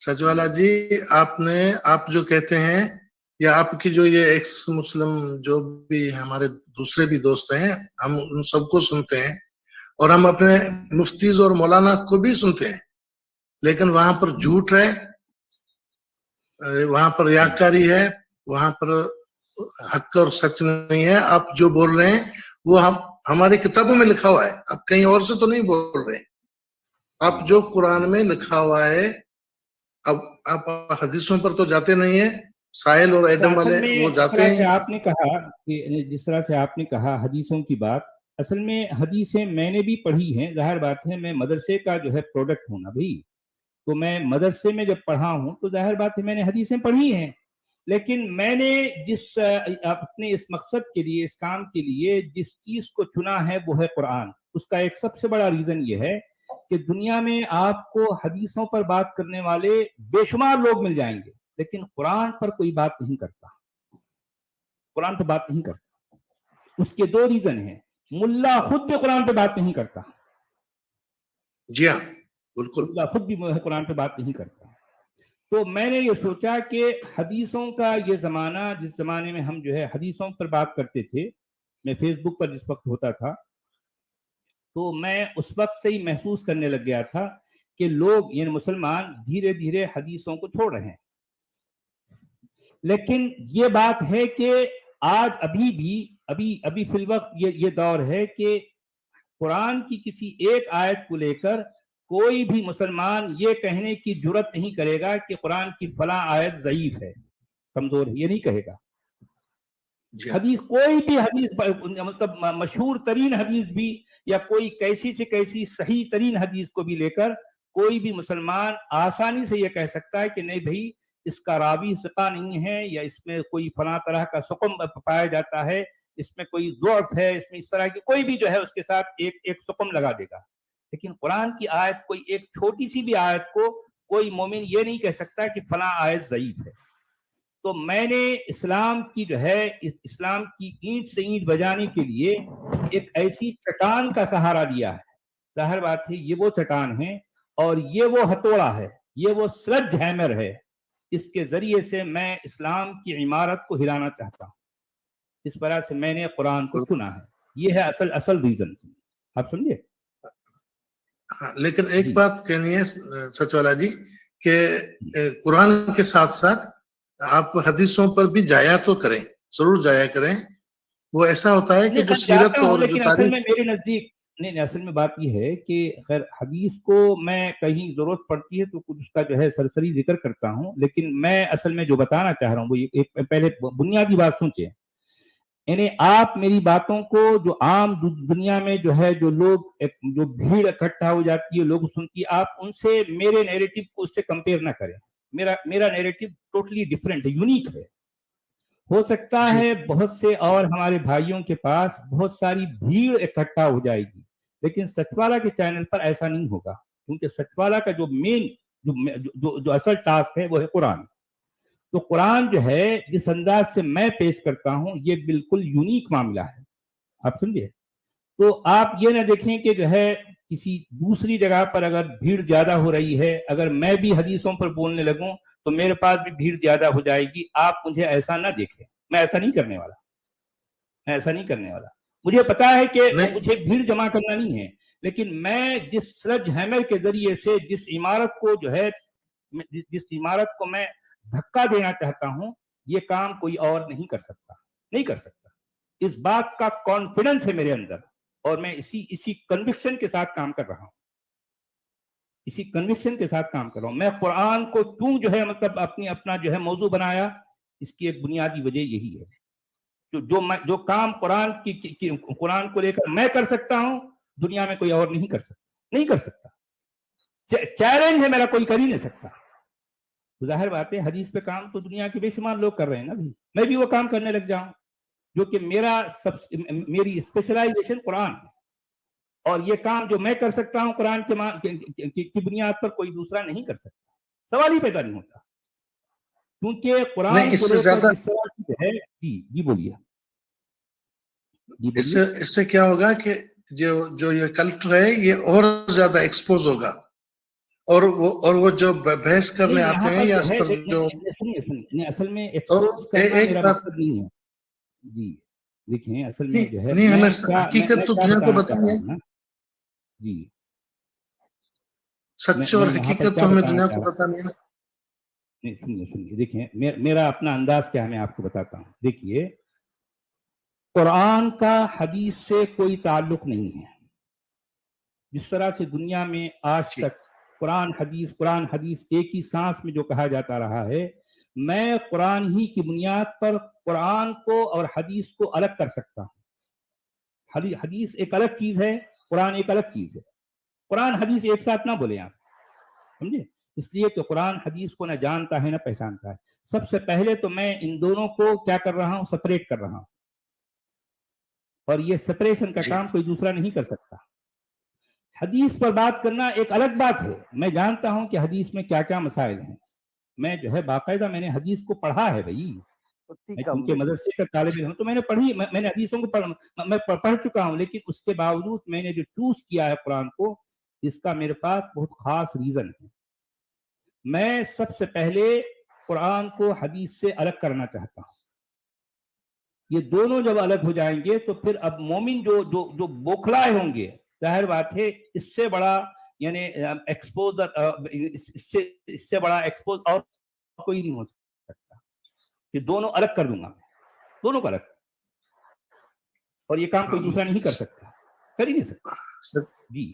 سچوالا جی، آپ جو کہتے ہیں یا آپ کی جو یہ ایکس مسلم جو بھی ہمارے دوسرے بھی دوست ہیں، ہم ان سب کو سنتے ہیں اور ہم اپنے مفتیز اور مولانا کو بھی سنتے ہیں، لیکن وہاں پر جھوٹ ہے، وہاں پر ریاکاری ہے، وہاں پر حق اور سچ نہیں ہے. آپ جو بول رہے ہیں وہ ہماری کتابوں میں لکھا ہوا ہے، آپ کہیں اور سے تو نہیں بول رہے ہیں. آپ جو قرآن میں لکھا ہوا ہے، اب آپ حدیثوں پر تو جاتے نہیں ہیں، ساحل اور ایڈم والے وہ جاتے ہیں. آپ نے کہا کہ جس طرح سے آپ نے کہا حدیثوں کی بات، اصل میں حدیثیں میں نے بھی پڑھی ہیں. ظاہر بات ہے میں مدرسے کا جو ہے پروڈکٹ ہوں نا بھائی، تو میں مدرسے میں جب پڑھا ہوں تو ظاہر بات ہے میں نے حدیثیں پڑھی ہیں. لیکن میں نے اپنے اس مقصد کے لیے، اس کام کے لیے جس چیز کو چنا ہے وہ ہے قرآن. اس کا ایک سب سے بڑا ریزن یہ ہے کہ دنیا میں آپ کو حدیثوں پر بات کرنے والے بے شمار لوگ مل جائیں گے، لیکن قرآن پر کوئی بات نہیں کرتا. قرآن پہ بات نہیں کرتا. اس کے دو ریزن ہیں. ملا خود بھی قرآن پہ بات نہیں کرتا. جی ہاں بالکل، ملا خود بھی قرآن پہ بات نہیں کرتا. تو میں نے یہ سوچا کہ حدیثوں کا یہ زمانہ، جس زمانے میں ہم جو ہے حدیثوں پر بات کرتے تھے، میں فیس بک پر جس وقت ہوتا تھا تو میں اس وقت سے ہی محسوس کرنے لگ گیا تھا کہ لوگ یعنی مسلمان دھیرے دھیرے حدیثوں کو چھوڑ رہے ہیں. لیکن یہ بات ہے کہ آج ابھی فی الوقت یہ دور ہے کہ قرآن کی کسی ایک آیت کو لے کر کوئی بھی مسلمان یہ کہنے کی جرت نہیں کرے گا کہ قرآن کی فلاں آیت ضعیف ہے، کمزور ہے، یہ نہیں کہے گا. حدیث کوئی بھی حدیث، مطلب مشہور ترین حدیث بھی یا کوئی کیسی سے کیسی صحیح ترین حدیث کو بھی لے کر کوئی بھی مسلمان آسانی سے یہ کہہ سکتا ہے کہ نہیں بھائی اس کا راوی ثقہ نہیں ہے، یا اس میں کوئی فلاں طرح کا سقم پایا جاتا ہے، اس میں کوئی ضعف ہے، اس میں اس طرح کی کوئی بھی جو ہے اس کے ساتھ ایک سقم لگا دے گا. لیکن قرآن کی آیت، کوئی ایک چھوٹی سی بھی آیت کو کوئی مومن یہ نہیں کہہ سکتا کہ فلاں آیت ضعیف ہے. تو میں نے اسلام کی جو ہے اسلام کی اینٹ سے اینٹ بجانے کے لیے ایک ایسی چٹان کا سہارا لیا ہے. ظاہر بات ہے یہ وہ چٹان ہے اور یہ وہ ہتھوڑا ہے، یہ وہ سلج ہیمر ہے. اس کے ذریعے سے میں اسلام کی عمارت کو ہلانا چاہتا ہوں. اس طرح سے میں نے قرآن کو چنا ہے. یہ ہے اصل ریزن. آپ سمجھے؟ لیکن ایک بات کہنی ہے سچوالا جی کہ قرآن کے ساتھ ساتھ آپ حدیثوں پر بھی جایا تو کریں، ضرور جایا کریں. وہ ایسا ہوتا ہے کہ جو سیرت اور جو تاریخ، اصل میں میرے نزدیک نہیں، اصل میں بات یہ ہے کہ خیر حدیث کو میں کہیں ضرورت پڑتی ہے تو کچھ اس کا جو ہے سرسری ذکر کرتا ہوں، لیکن میں اصل میں جو بتانا چاہ رہا ہوں وہ ایک پہلے بنیادی بات سوچیں. یعنی آپ میری باتوں کو جو عام دنیا میں جو ہے جو لوگ جو بھیڑ اکٹھا ہو جاتی ہے لوگ سنتی، آپ ان سے میرے نیریٹو کو اس سے کمپیئر نہ کریں. میرا نیریٹو ٹوٹلی ڈیفرنٹ ہے، یونیک ہے. ہو سکتا ہے بہت سے اور ہمارے بھائیوں کے پاس بہت ساری بھیڑ اکٹھا ہو جائے گی، لیکن سچوالا کے چینل پر ایسا نہیں ہوگا، کیونکہ سچوالا کا جو مین جو اصل ٹاسک ہے وہ ہے قرآن. تو قرآن جو ہے جس انداز سے میں پیش کرتا ہوں یہ بالکل یونیک معاملہ ہے. آپ سمجھے؟ تو آپ یہ نہ دیکھیں کہ جو ہے کسی دوسری جگہ پر اگر بھیڑ زیادہ ہو رہی ہے، اگر میں بھی حدیثوں پر بولنے لگوں تو میرے پاس بھی بھیڑ زیادہ ہو جائے گی. آپ مجھے ایسا نہ دیکھیں، میں ایسا نہیں کرنے والا. مجھے پتا ہے کہ مجھے بھیڑ جمع کرنا نہیں ہے، لیکن میں جس سلج ہیمر کے ذریعے سے جس عمارت کو میں دھکا دینا چاہتا ہوں، یہ کام کوئی اور نہیں کر سکتا. اس بات کا کانفیڈنس ہے میرے اندر اور میں اسی کنوکشن کے ساتھ کام کر رہا ہوں. میں قرآن کو کیوں جو ہے مطلب اپنا جو ہے موضوع بنایا، اس کی ایک بنیادی وجہ یہی ہے. جو کام قرآن کو لے کر میں کر سکتا ہوں دنیا میں کوئی اور نہیں کر سکتا. چیلنج ہے میرا، کوئی کر ہی نہیں سکتا. ظاہر بات ہے حدیث پہ کام تو دنیا کے بے شمار لوگ کر رہے ہیں نا بھی، میں بھی وہ کام کرنے لگ جاؤں جو کہ میری اسپیشلائزیشن قرآن ہے. اور یہ کام جو میں کر سکتا ہوں قرآن کی بنیاد پر کوئی دوسرا نہیں کر سکتا. سوال ہی پیدا نہیں ہوتا، کیونکہ قرآن کو لے کر جس طرح کی ہے. جی بولیے. اس سے کیا ہوگا کہ جو یہ کلچر ہے یہ اور زیادہ ایکسپوز ہوگا اور وہ جو بحث کرنے آتے ہیں یا اس پر جو اصل میں ایکسپوز کرنا میرا مقصد نہیں ہے جی. دیکھیں اصل میں جو ہے نہیں ہمیں حقیقت تو دنیا کو بتائیں گے جی. سچ اور حقیقت تو ہمیں دنیا کو بتانی ہے. سنیے دیکھیں میرا اپنا انداز کیا ہے میں آپ کو بتاتا ہوں. دیکھیے قرآن کا حدیث سے کوئی تعلق نہیں ہے. جس طرح سے دنیا میں آج تک قرآن حدیث ایک ہی سانس میں جو کہا جاتا رہا ہے، میں قرآن ہی کی بنیاد پر قرآن کو اور حدیث کو الگ کر سکتا ہوں. حدیث ایک الگ چیز ہے، قرآن ایک الگ چیز ہے. قرآن حدیث ایک ساتھ نہ بولیں آپ، سمجھے؟ اس لیے کہ قرآن حدیث کو نہ جانتا ہے نہ پہچانتا ہے. سب سے پہلے تو میں ان دونوں کو کیا کر رہا ہوں، سپریٹ کر رہا ہوں. اور یہ سپریشن کا کام کوئی دوسرا نہیں کر سکتا. حدیث پر بات کرنا ایک الگ بات ہے. میں جانتا ہوں کہ حدیث میں کیا کیا مسائل ہیں. میں جو ہے باقاعدہ میں نے حدیث کو پڑھا ہے بھائی. میں چونکہ مدرسے کا طالب علم ہوں تو میں نے پڑھی، میں نے حدیثوں کو پڑھ چکا ہوں. لیکن اس کے باوجود میں نے جو چوز کیا ہے قرآن کو، اس کا میرے پاس بہت خاص ریزن ہے. میں سب سے پہلے قرآن کو حدیث سے الگ کرنا چاہتا ہوں. یہ دونوں جب الگ ہو جائیں گے تو پھر اب مومن جو بوکھلائے ہوں گے، ظاہر بات ہے اس سے بڑا یعنی ایکسپوزر، اس سے بڑا ایکسپوز اور کوئی نہیں ہو سکتا کہ دونوں الگ کر دوں گا میں، دونوں کو الگ. اور یہ کام کوئی دوسرا نہیں کر سکتا، کر ہی نہیں سکتا. جی